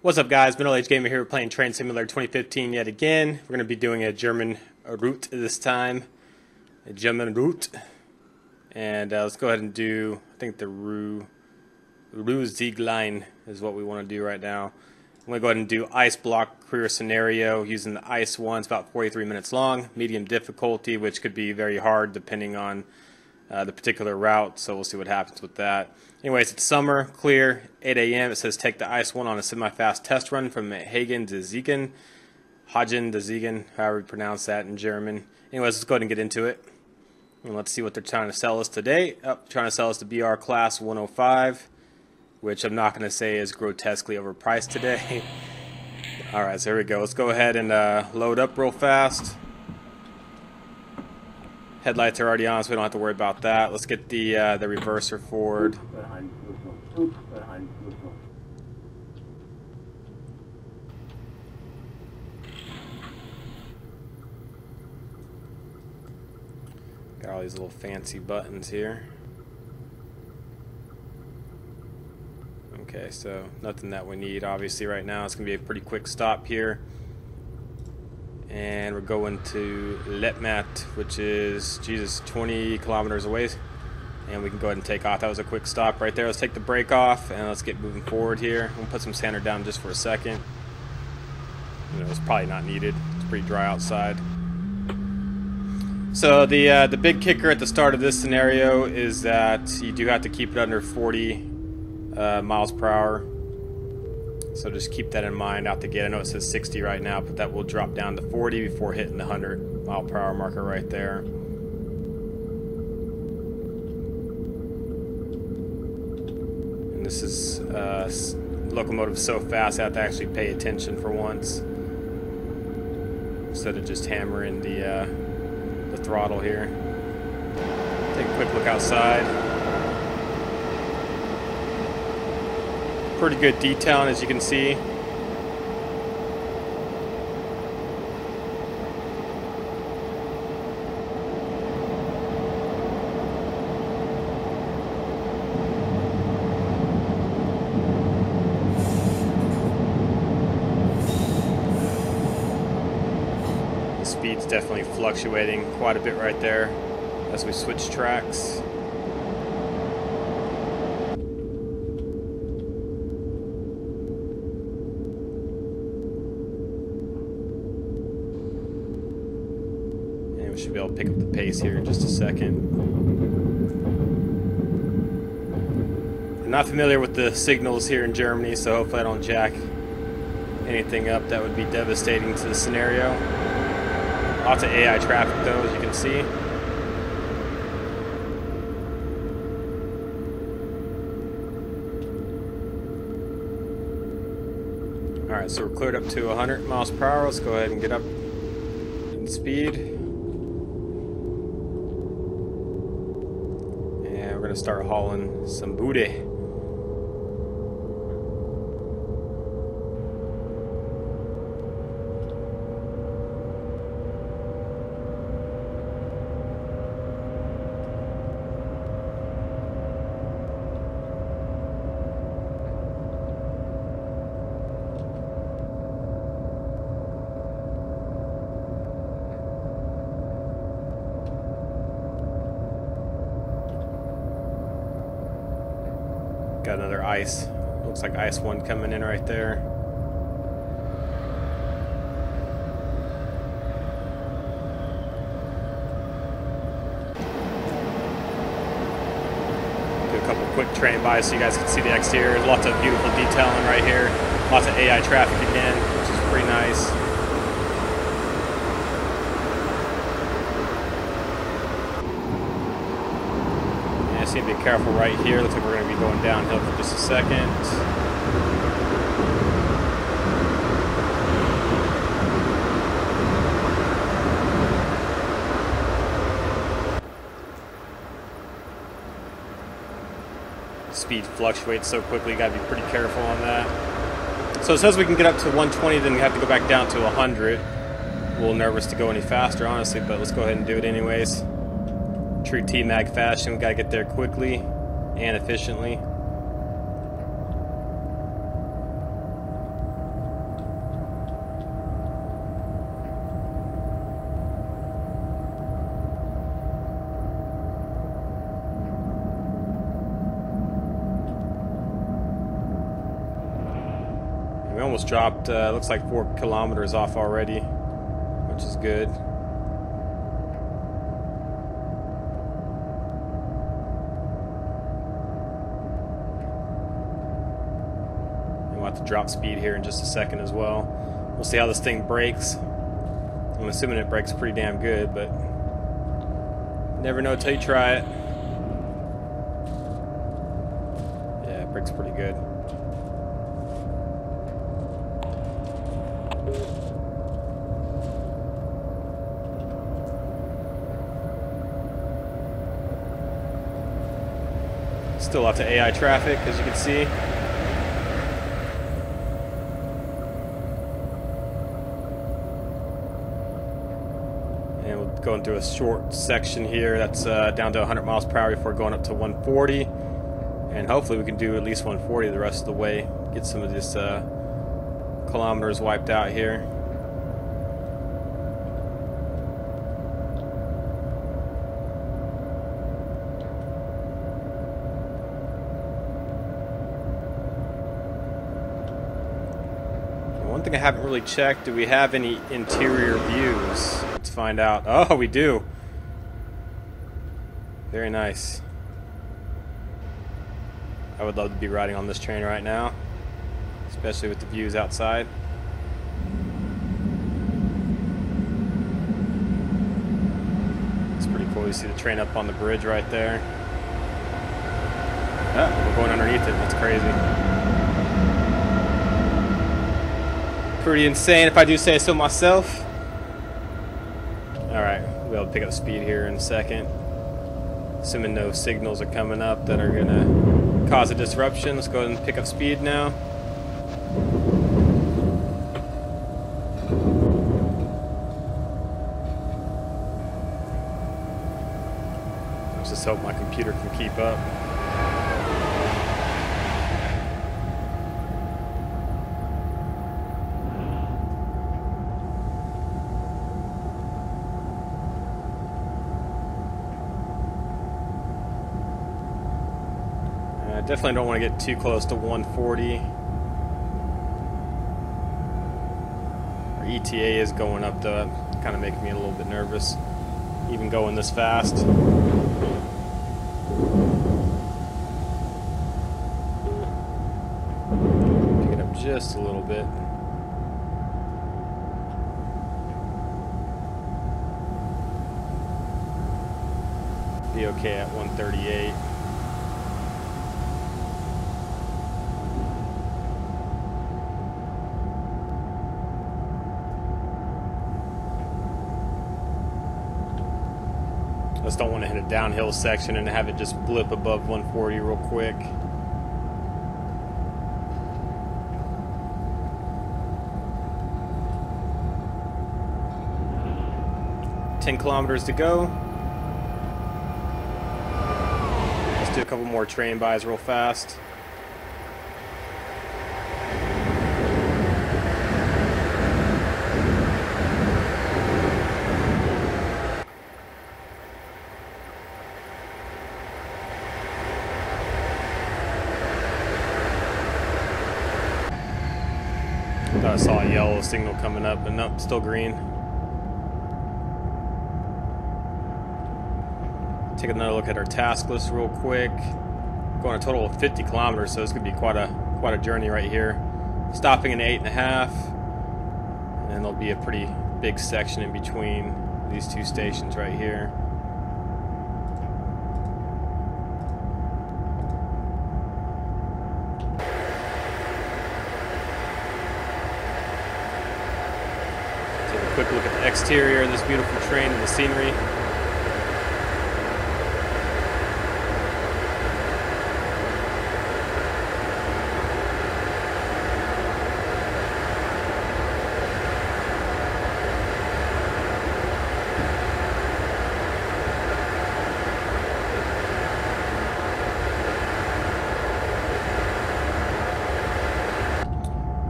What's up, guys? MiddleAgedGamer here, playing Train Simulator 2015 yet again. We're going to be doing a German route this time. A German route. And let's go ahead and do, I think the Ruhr Sieg line is what we want to do right now. I'm going to go ahead and do ice block career scenario using the ice one. It's about 43 minutes long. Medium difficulty, which could be very hard depending on the particular route, so we'll see what happens with that. Anyways, it's summer, clear, 8 a.m. It says take the ice one on a semi-fast test run from Hagen to Ziegen. Hagen to Ziegen, however you pronounce that in German. Anyways, let's go ahead and get into it. And let's see what they're trying to sell us today. Trying to sell us the BR Class 105, which I'm not going to say is grotesquely overpriced today. Alright, so here we go. Let's go ahead and load up real fast. Headlights are already on, so we don't have to worry about that. Let's get the reverser forward. Got all these little fancy buttons here. Okay, so nothing that we need obviously right now. It's going to be a pretty quick stop here. And we're going to Letmat, which is, 20 kilometers away. And we can go ahead and take off. That was a quick stop right there. Let's take the brake off and let's get moving forward here. We'll put some sander down just for a second. You know, it's probably not needed. It's pretty dry outside. So the big kicker at the start of this scenario is that you do have to keep it under 40 miles per hour. So just keep that in mind out the gate. I know it says 60 right now, but that will drop down to 40 before hitting the 100 mile per hour marker right there. And this is locomotive so fast I have to actually pay attention for once, instead of just hammering the throttle here. Take a quick look outside. Pretty good detailing, as you can see. The speed's definitely fluctuating quite a bit right there as we switch tracks. We should be able to pick up the pace here in just a second. I'm not familiar with the signals here in Germany, so hopefully I don't jack anything up that would be devastating to the scenario. Lots of AI traffic though, as you can see. Alright, so we're cleared up to 100 miles per hour. Let's go ahead and get up in speed. We're going to start hauling some booty. Do Got another ice. Looks like ice one coming in right there. Do a couple quick train bys so you guys can see the exterior. Lots of beautiful detailing right here. Lots of AI traffic again, which is pretty nice. Just need to be careful right here. Looks like we're going to be going downhill for just a second. Speed fluctuates so quickly, you got to be pretty careful on that. So it says we can get up to 120, then we have to go back down to 100. A little nervous to go any faster, honestly, but let's go ahead and do it anyways. True T-Mag fashion, we gotta get there quickly and efficiently. We almost dropped, looks like 4 kilometers off already, which is good. And we'll have to drop speed here in just a second as well. We'll see how this thing brakes. I'm assuming it brakes pretty damn good, but never know till you try it. Yeah, it brakes pretty good. Still lots of AI traffic, as you can see. And we're going through a short section here that's down to 100 miles per hour before going up to 140. And hopefully we can do at least 140 the rest of the way. Get some of this kilometers wiped out here. One thing I haven't really checked, do we have any interior views? Let's find out. Oh, we do. Very nice. I would love to be riding on this train right now, especially with the views outside. It's pretty cool. You see the train up on the bridge right there. Oh, we're going underneath it. That's crazy. Pretty insane if I do say so myself. Alright, we'll be able to pick up speed here in a second. Assuming no signals are coming up that are going to cause a disruption. Let's go ahead and pick up speed now. Let's just hope my computer can keep up. I definitely don't want to get too close to 140. Our ETA is going up though, kind of making me a little bit nervous, even going this fast. Pick it up just a little bit. Be okay at 138. Just don't want to hit a downhill section and have it just blip above 140 real quick. $10 kilometers to go. Let's do a couple more train bys real fast. I saw a yellow signal coming up, but nope, still green. Take another look at our task list real quick. Going a total of 50 kilometers, so it's going to be quite a journey right here. Stopping in 8.5, and then there'll be a pretty big section in between these two stations right here. Quick look at the exterior of this beautiful train and the scenery.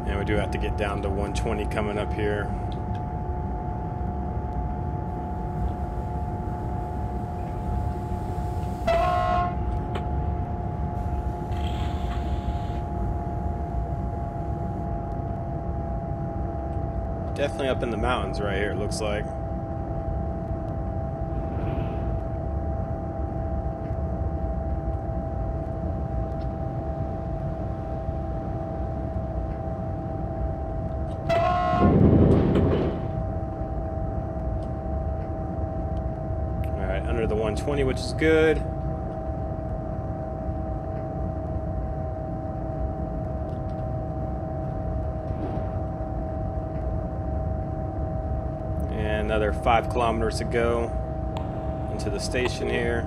And we do have to get down to 120 coming up here. Definitely up in the mountains right here, it looks like. Alright, under the 120, which is good. And another 5 kilometers to go into the station here.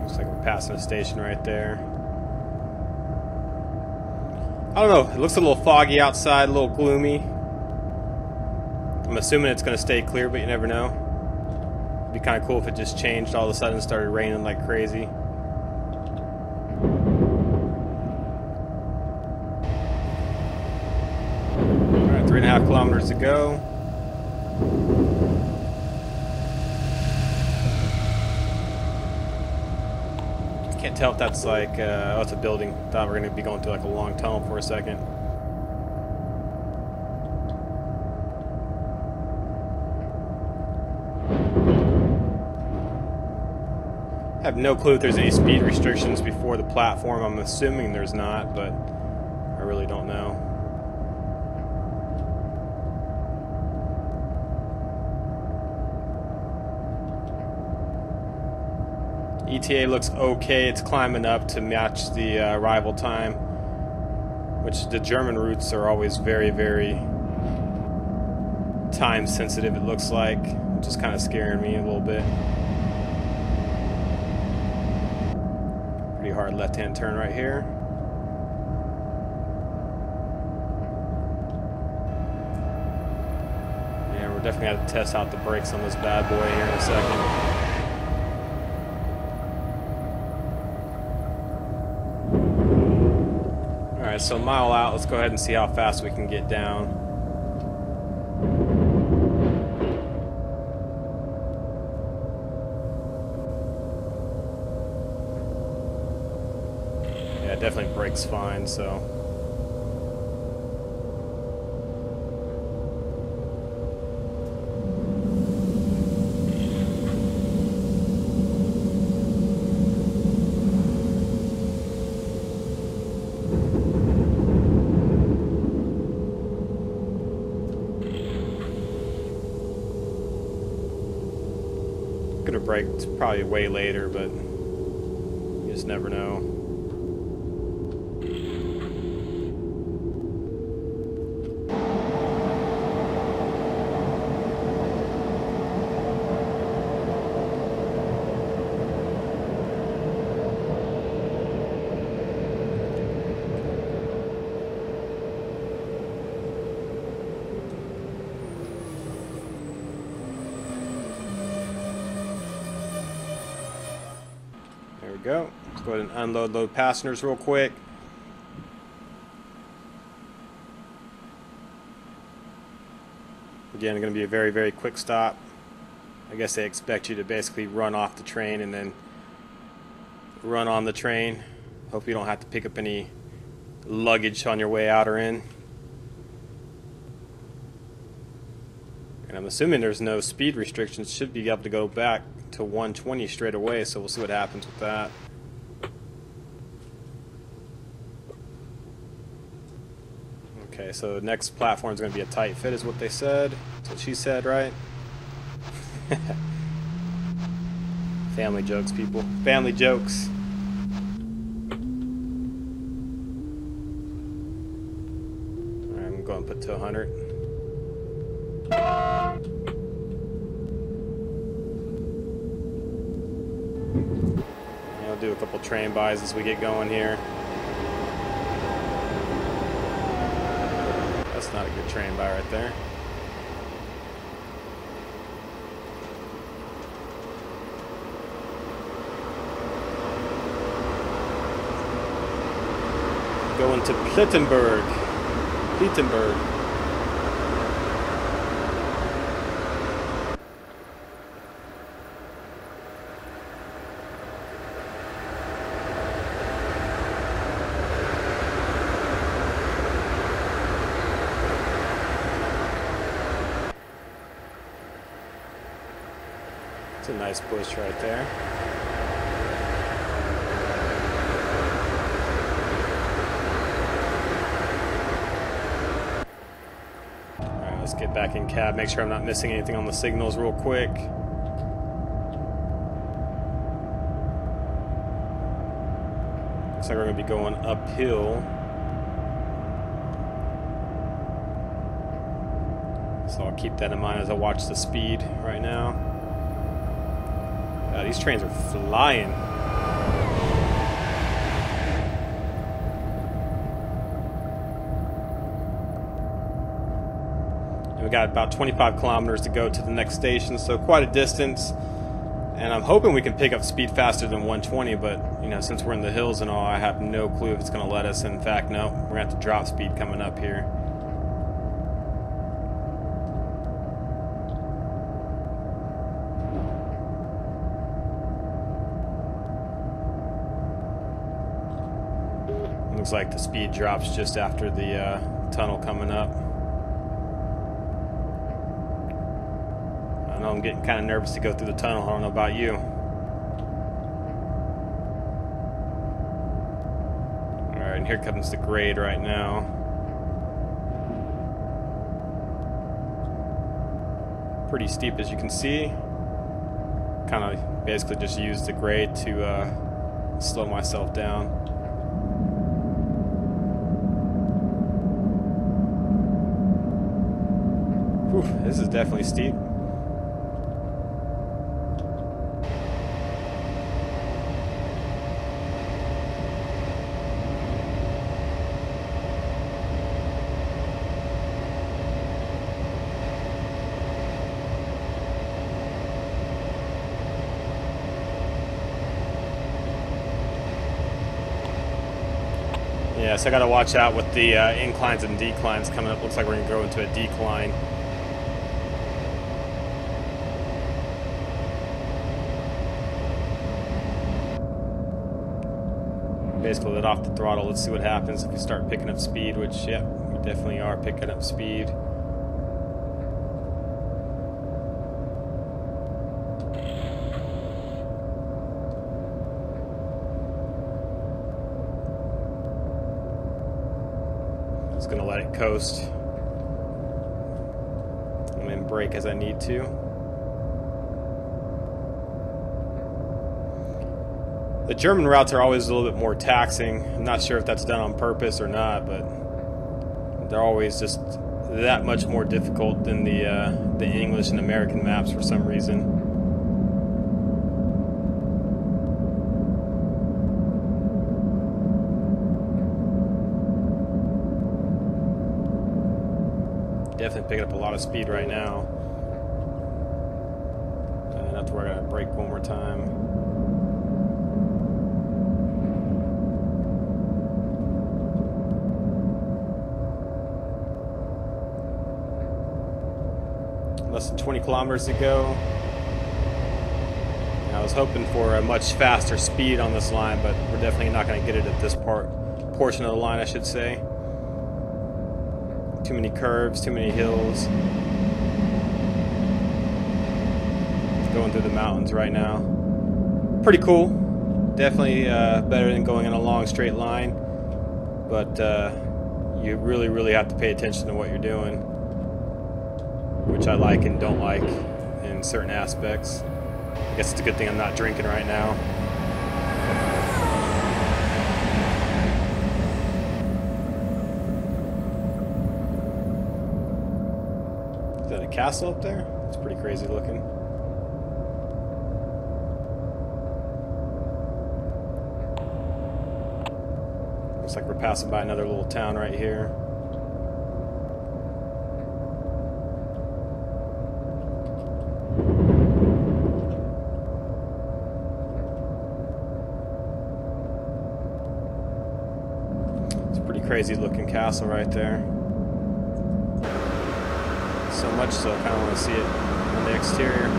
Looks like we're passing a station right there. I don't know, it looks a little foggy outside, a little gloomy. I'm assuming it's going to stay clear, but you never know. It'd be kind of cool if it just changed all of a sudden and started raining like crazy. Alright, 3.5 kilometers to go. Can't tell if that's like, oh, it's a building. Thought we were going to be going through like a long tunnel for a second. I have no clue if there's any speed restrictions before the platform. I'm assuming there's not, but I really don't know. ETA looks okay. It's climbing up to match the arrival time, which the German routes are always very, very time sensitive, it looks like, which is kind of scaring me a little bit. Pretty hard left-hand turn right here. Yeah, we're definitely going to test out the brakes on this bad boy here in a second. Alright, so a mile out, let's go ahead and see how fast we can get down. Yeah, it definitely brakes fine, so. Could have braked probably way later, but you just never know. Go. Let's go ahead and unload, load passengers real quick. Again, going to be a very, very quick stop. I guess they expect you to basically run off the train and then run on the train. Hope you don't have to pick up any luggage on your way out or in. And I'm assuming there's no speed restrictions. Should be able to go back to 120 straight away, so we'll see what happens with that. Okay, so next platform is going to be a tight fit, is what they said. That's what she said, right? Family jokes, people. Family jokes. Alright, I'm going to put to 100. I'll do a couple train buys as we get going here. That's not a good train buy right there. Going to Plittenberg. It's a nice bush right there. Alright, let's get back in cab, make sure I'm not missing anything on the signals real quick. Looks like we're going to be going uphill. So I'll keep that in mind as I watch the speed right now. These trains are flying. And we got about 25 kilometers to go to the next station, so quite a distance. And I'm hoping we can pick up speed faster than 120, but you know, since we're in the hills and all, I have no clue if it's going to let us. In fact, no, we're going to have to drop speed coming up here. Looks like the speed drops just after the tunnel coming up. I know I'm getting kind of nervous to go through the tunnel. I don't know about you. Alright, and here comes the grade right now. Pretty steep, as you can see. Kind of basically just used the grade to slow myself down. Whew, this is definitely steep. Yeah, so I gotta watch out with the inclines and declines coming up. Looks like we're gonna go into a decline. Basically let off the throttle. Let's see what happens if we start picking up speed, which, yeah, we definitely are picking up speed. Just gonna let it coast. I'm gonna brake as I need to. The German routes are always a little bit more taxing. I'm not sure if that's done on purpose or not, but they're always just that much more difficult than the English and American maps for some reason. Definitely picking up a lot of speed right now. And that's where I gotta brake one more time. Less than 20 kilometers to go. And I was hoping for a much faster speed on this line, but we're definitely not going to get it at this portion of the line, I should say. Too many curves, too many hills. Going through the mountains right now. Pretty cool. Definitely better than going in a long straight line, but you really have to pay attention to what you're doing, which I like and don't like in certain aspects. I guess it's a good thing I'm not drinking right now. Is that a castle up there? It's pretty crazy looking. Looks like we're passing by another little town right here. crazy looking castle right there. So much so I kind of want to see it on the exterior.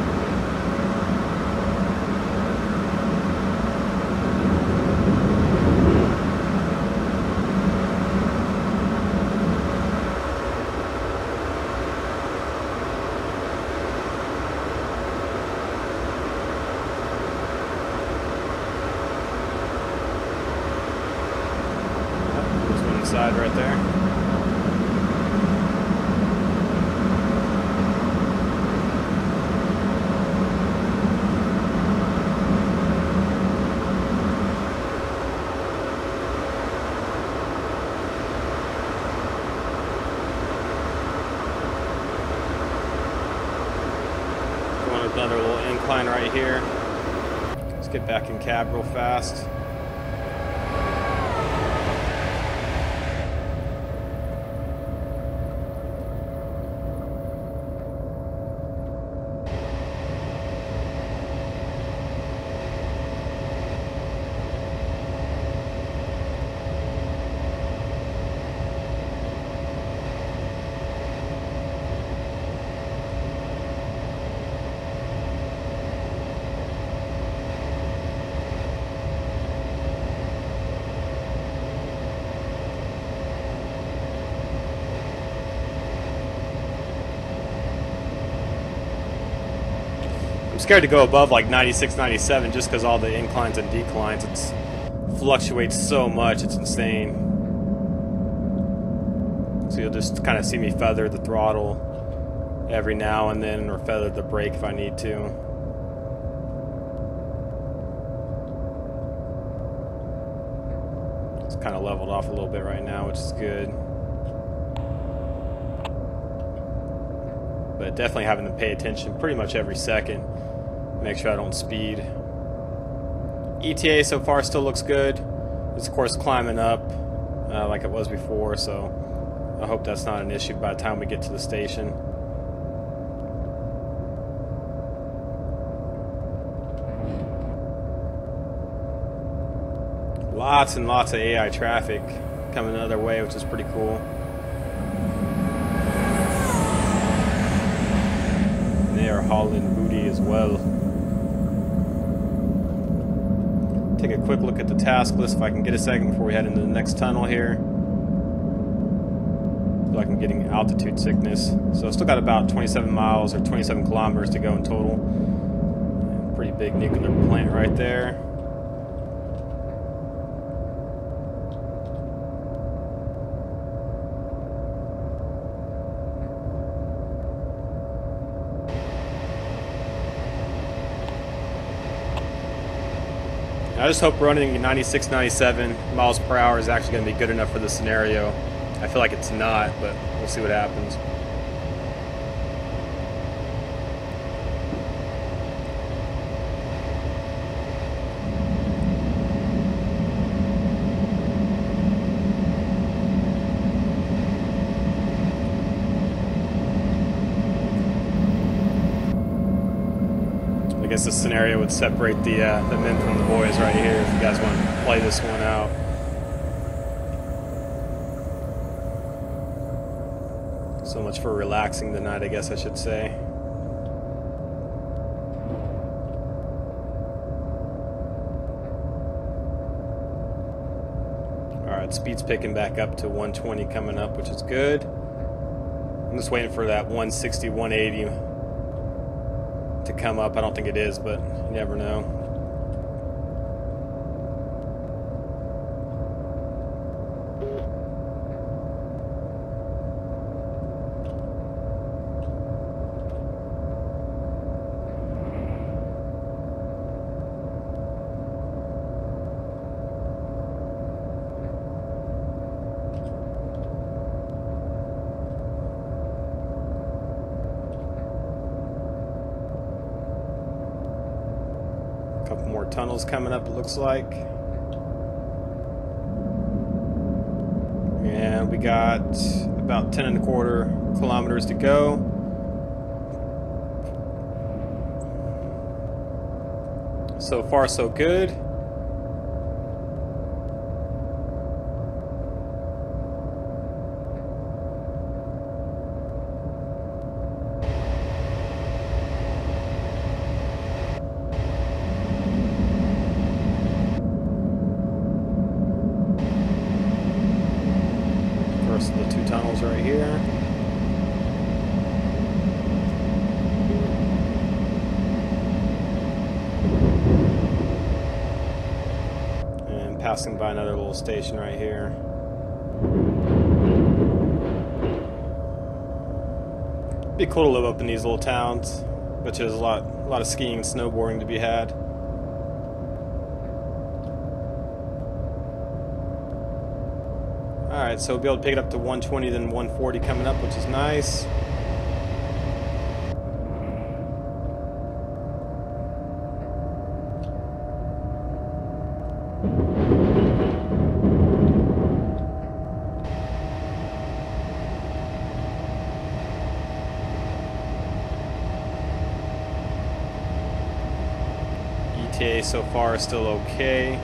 Side right there. Going with another little incline right here. Let's get back in cab real fast. Scared to go above like 96, 97 just because all the inclines and declines, it fluctuates so much, it's insane. So you'll just kind of see me feather the throttle every now and then, or feather the brake if I need to. It's kind of leveled off a little bit right now, which is good. But definitely having to pay attention pretty much every second. Make sure I don't speed. ETA so far still looks good. It's of course climbing up like it was before, so I hope that's not an issue by the time we get to the station. Lots and lots of AI traffic coming the other way, which is pretty cool. And they are hauling booty as well. Take a quick look at the task list if I can get a second before we head into the next tunnel here. I feel like I'm getting altitude sickness. So I've still got about 27 miles or 27 kilometers to go in total. Pretty big nuclear plant right there. I just hope running 96, 97 miles per hour is actually going to be good enough for the scenario. I feel like it's not, but we'll see what happens. I guess this scenario would separate the men from the boys right here if you guys want to play this one out. So much for relaxing the night, I guess I should say. Alright, speed's picking back up to 120 coming up, which is good. I'm just waiting for that 160, 180 to come up. I don't think it is, but you never know. Couple more tunnels coming up, it looks like. And we got about 10.25 kilometers to go. So far, so good. passing by another little station right here. It'd be cool to live up in these little towns. Bet you there's a lot of skiing and snowboarding to be had. Alright, so we'll be able to pick it up to 120, then 140 coming up, which is nice. ETA so far is still okay.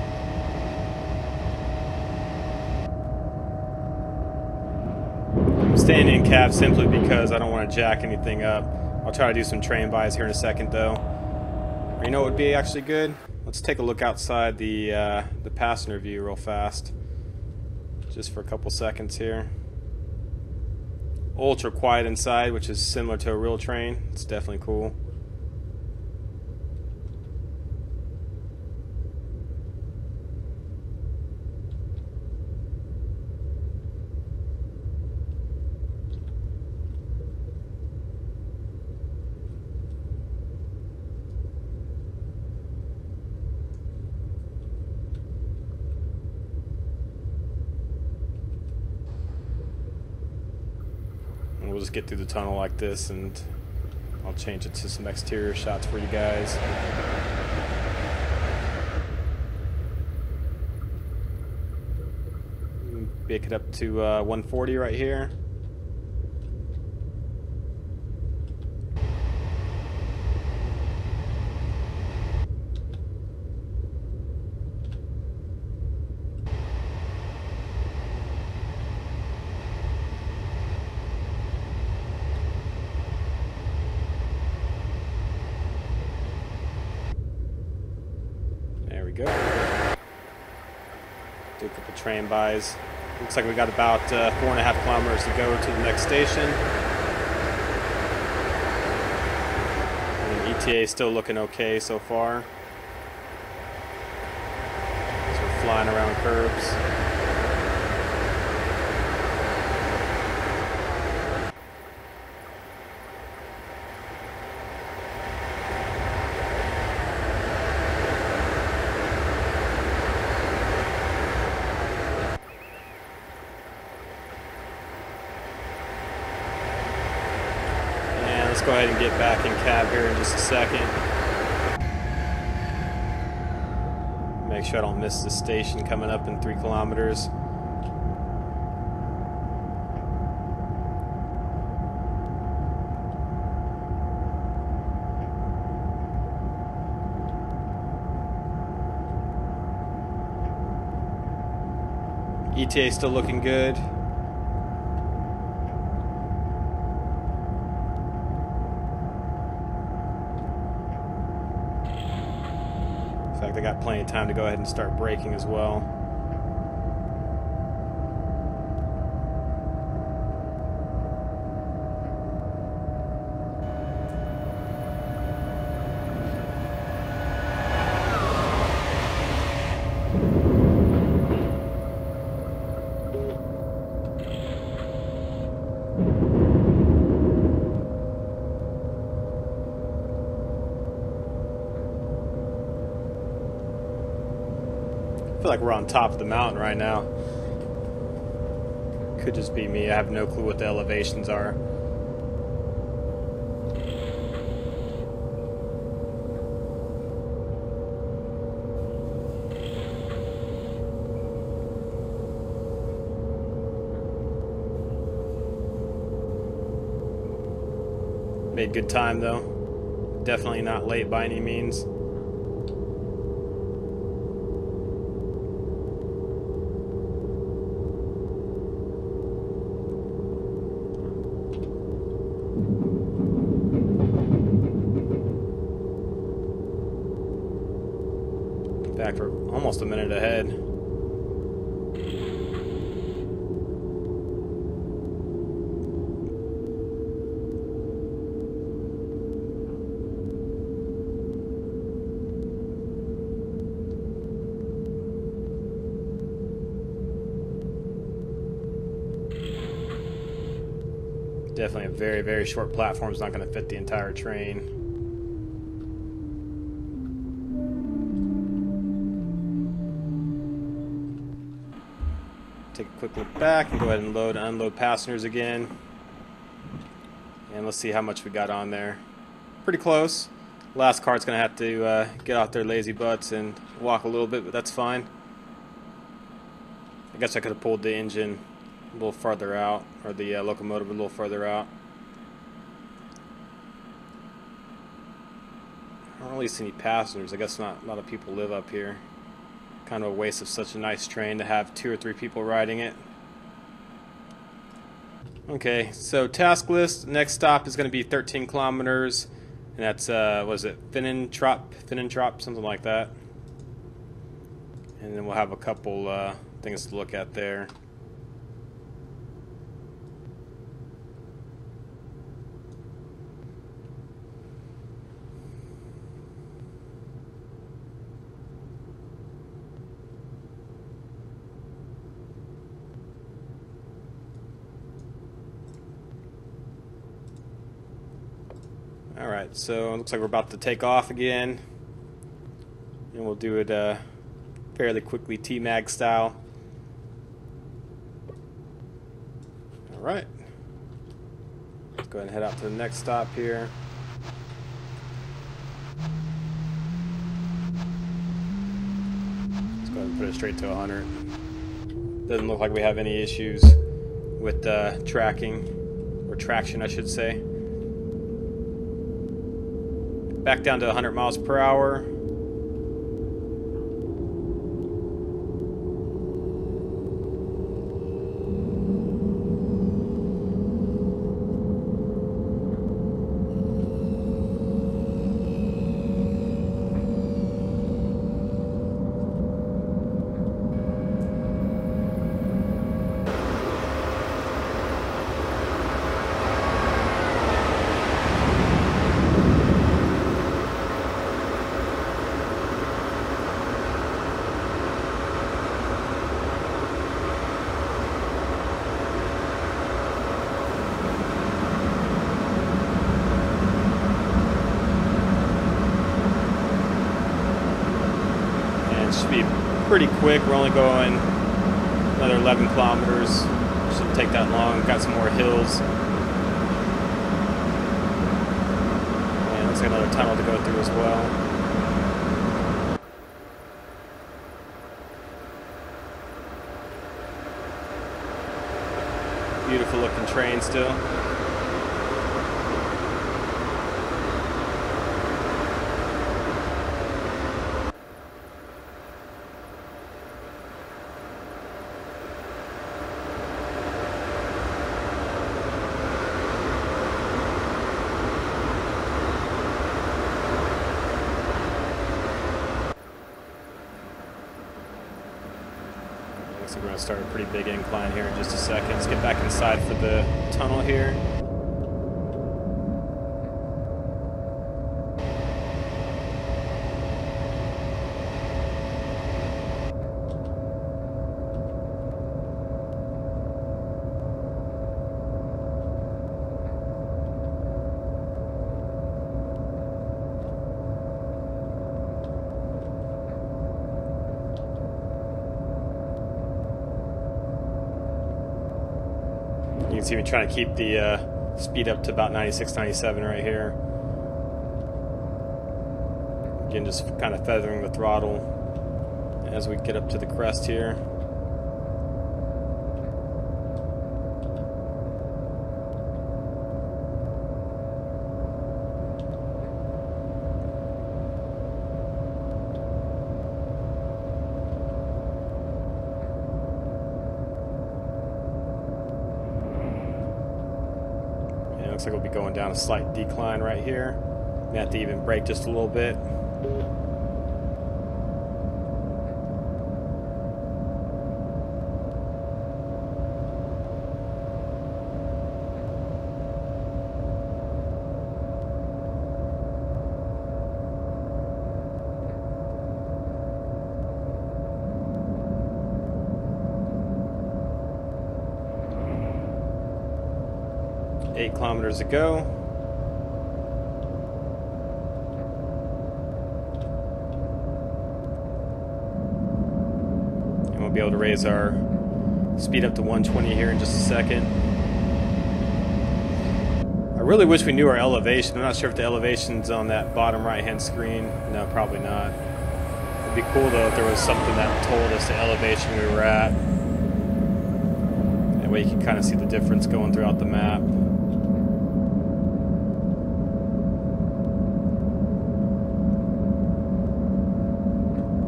I'm staying in cab simply because I don't want to jack anything up. I'll try to do some train buys here in a second though. Or you know what would be actually good? Let's take a look outside the passenger view real fast. Just for a couple seconds here. Ultra quiet inside, which is similar to a real train. It's definitely cool. We'll just get through the tunnel like this, and I'll change it to some exterior shots for you guys. Make it up to 140 right here. There we go. Do a couple train buys. Looks like we got about 4.5 kilometers to go to the next station. And ETA is still looking okay so far. So we're flying around curbs. Let's go ahead and get back in cab here in just a second. Make sure I don't miss the station coming up in 3 kilometers. ETA still looking good. In fact, I got plenty of time to go ahead and start braking as well. I feel like we're on top of the mountain right now. Could just be me. I have no clue what the elevations are. Made good time though. Definitely not late by any means. In fact, we're almost a minute ahead. Definitely a very, very short platform is not going to fit the entire train. Take a quick look back and go ahead and load and unload passengers again. And let's see how much we got on there. Pretty close. Last cart's going to have to get off their lazy butts and walk a little bit, but that's fine. I guess I could have pulled the engine a little farther out, or the locomotive a little farther out. I don't really see any passengers. I guess not a lot of people live up here. Kind of a waste of such a nice train to have 2 or 3 people riding it. Okay, so task list. Next stop is going to be 13 kilometers. And that's, was it Finnentrop, something like that. And then we'll have a couple things to look at there. Alright, so it looks like we're about to take off again. And we'll do it fairly quickly, T-Mag style. Alright. Let's go ahead and head out to the next stop here. Let's go ahead and put it straight to 100. Doesn't look like we have any issues with tracking, or traction I should say. Back down to 100 miles per hour. Should be pretty quick. We're only going another 11 kilometers. Shouldn't take that long. Got some more hills. And looks like another tunnel to go through as well. Beautiful looking train still. So we're going to start a pretty big incline here in just a second. Let's get back inside for the tunnel here. You can see me trying to keep the speed up to about 96, 97 right here. Again, just kind of feathering the throttle as we get up to the crest here. Looks like we'll be going down a slight decline right here. May have to even brake just a little bit. 8 kilometers to go. And we'll be able to raise our speed up to 120 here in just a second. I really wish we knew our elevation. I'm not sure if the elevation's on that bottom right hand screen. No, probably not. It'd be cool though if there was something that told us the elevation we were at. That way you can kind of see the difference going throughout the map.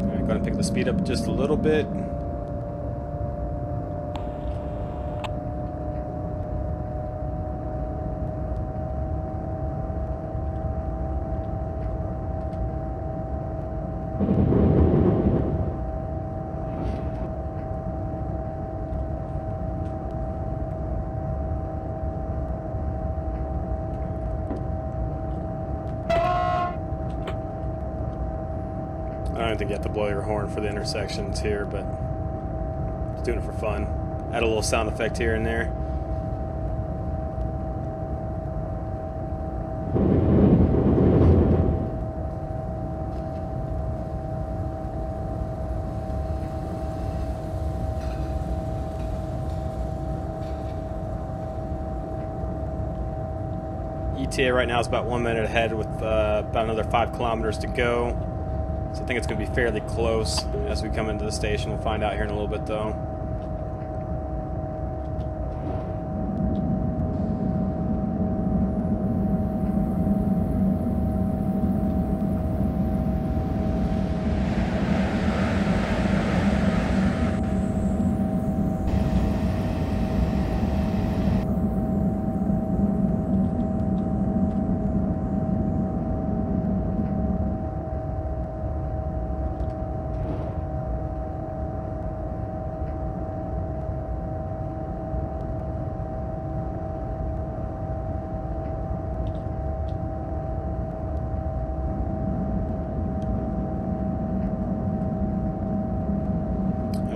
Alright, going to pick the speed up just a little bit. I don't think you have to blow your horn for the intersections here, but just doing it for fun. Add a little sound effect here and there. ETA right now is about 1 minute ahead with about another 5 kilometers to go. So I think it's going to be fairly close as we come into the station. We'll find out here in a little bit though.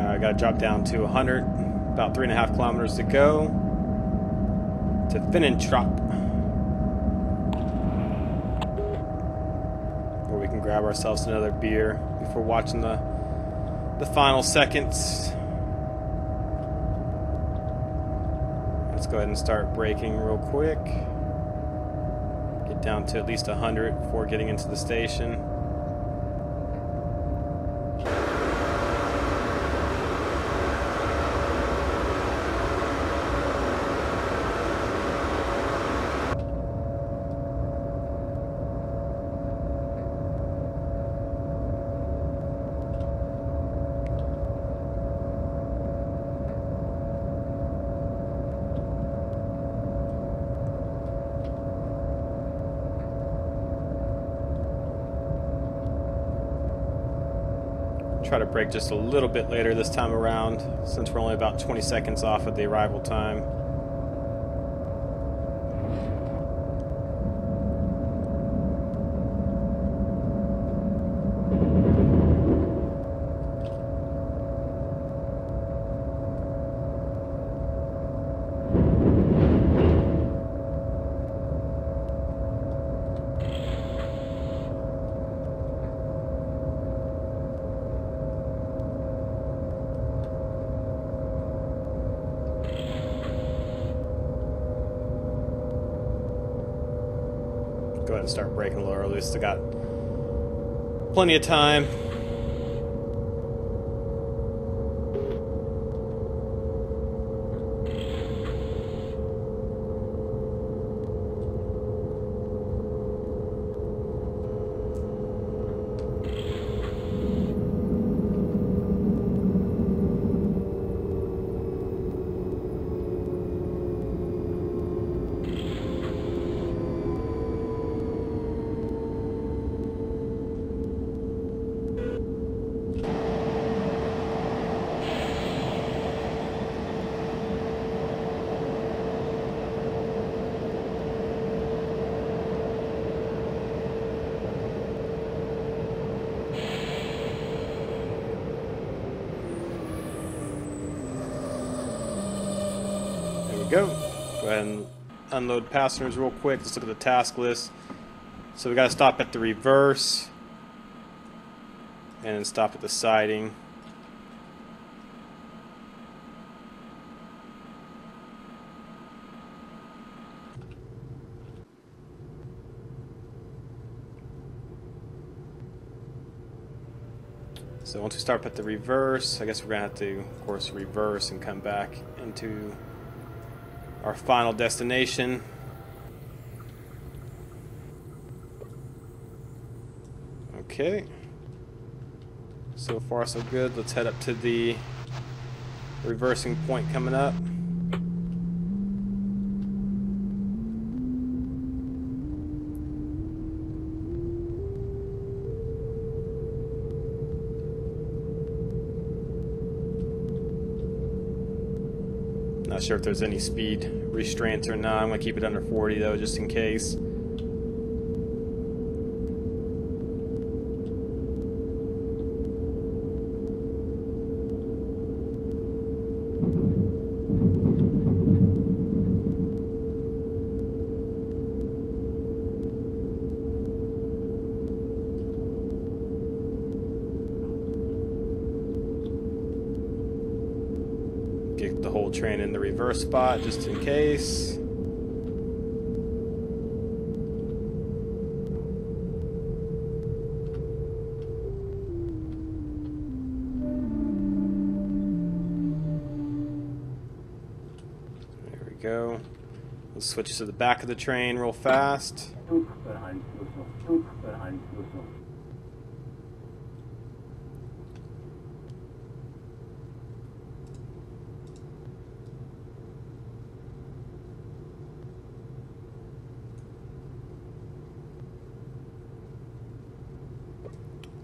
I got to drop down to 100, about 3.5 kilometers to go to Finnentrop, where we can grab ourselves another beer before watching the final seconds. Let's go ahead and start braking real quick. Get down to at least 100 before getting into the station. Try to brake just a little bit later this time around, since we're only about 20 seconds off of the arrival time. Go ahead and start braking a little early. Still got plenty of time. Go ahead and unload passengers real quick. Let's look at the task list. So we got to stop at the reverse and then stop at the siding. So once we start at the reverse, I guess we're going to have to, of course, reverse and come back into our final destination. Okay. So far so good. Let's head up to the reversing point coming up. Not sure if there's any speed restraints or not. I'm going to keep it under 40 though, just in case. Get the whole train in the reverse spot just in case. There we go. Let's switch to the back of the train real fast.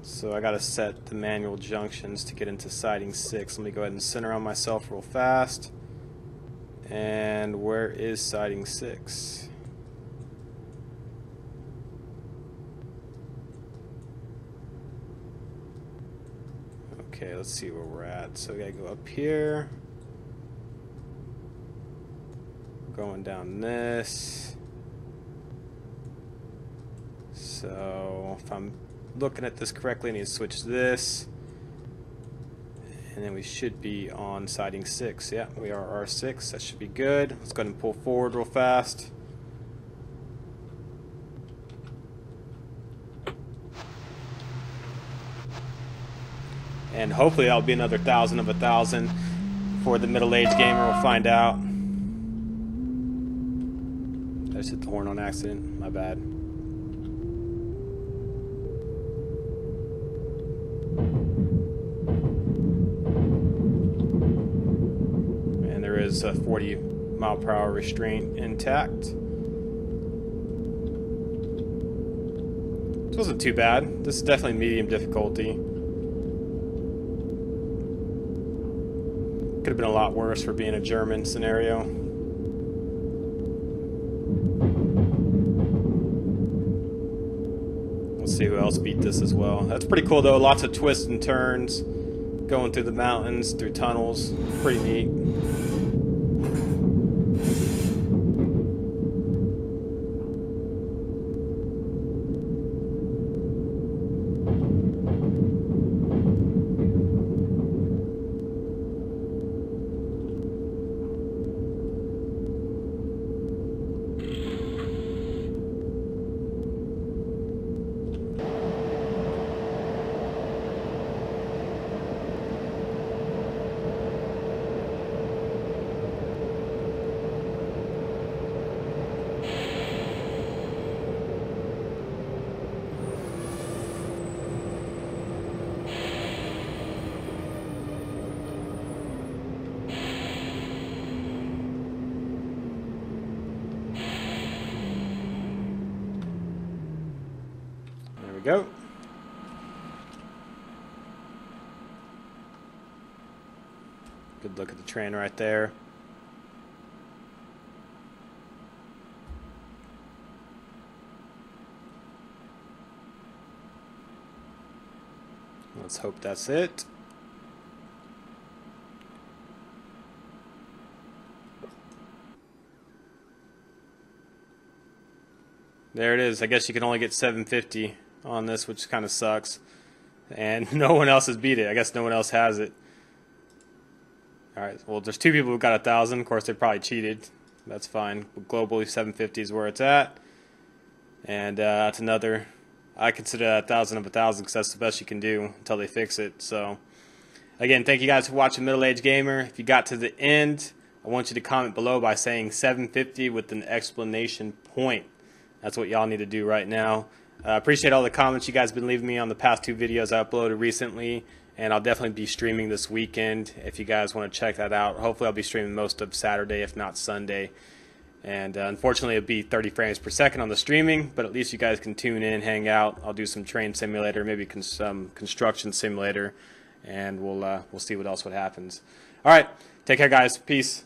So I gotta set the manual junctions to get into siding 6. Let me go ahead and center on myself real fast. And where is siding 6? Okay, let's see where we're at. So we gotta go up here. Going down this. So if I'm looking at this correctly, I need to switch this, and then we should be on siding 6. Yeah, we are R6. That should be good. Let's go ahead and pull forward real fast. And hopefully that'll be another 1,000 of 1,000 for the middle-aged gamer. We'll find out. I just hit the horn on accident. My bad. Is a 40-mile-per-hour restraint intact. This wasn't too bad. This is definitely medium difficulty. Could have been a lot worse for being a German scenario. Let's see who else beat this as well. That's pretty cool though. Lots of twists and turns, going through the mountains, through tunnels. Pretty neat. We go. Good look at the train right there. Let's hope that's it. There it is. I guess you can only get 750 on this, which kind of sucks. And no one else has beat it. I guess no one else has it. Alright, well, there's 2 people who got 1,000. Of course, they probably cheated. That's fine. But globally, 750 is where it's at. And that's another. I consider that 1,000 of 1,000 because that's the best you can do until they fix it. So, again, thank you guys for watching MiddleAgedGamer. If you got to the end, I want you to comment below by saying 750 with an exclamation point. That's what y'all need to do right now. Appreciate all the comments you guys have been leaving me on the past 2 videos I uploaded recently. And I'll definitely be streaming this weekend if you guys want to check that out. Hopefully I'll be streaming most of Saturday, if not Sunday. And unfortunately it'll be 30 frames per second on the streaming, but at least you guys can tune in, hang out. I'll do some train simulator, maybe some construction simulator, and we'll see what else happens. All right, take care guys. Peace.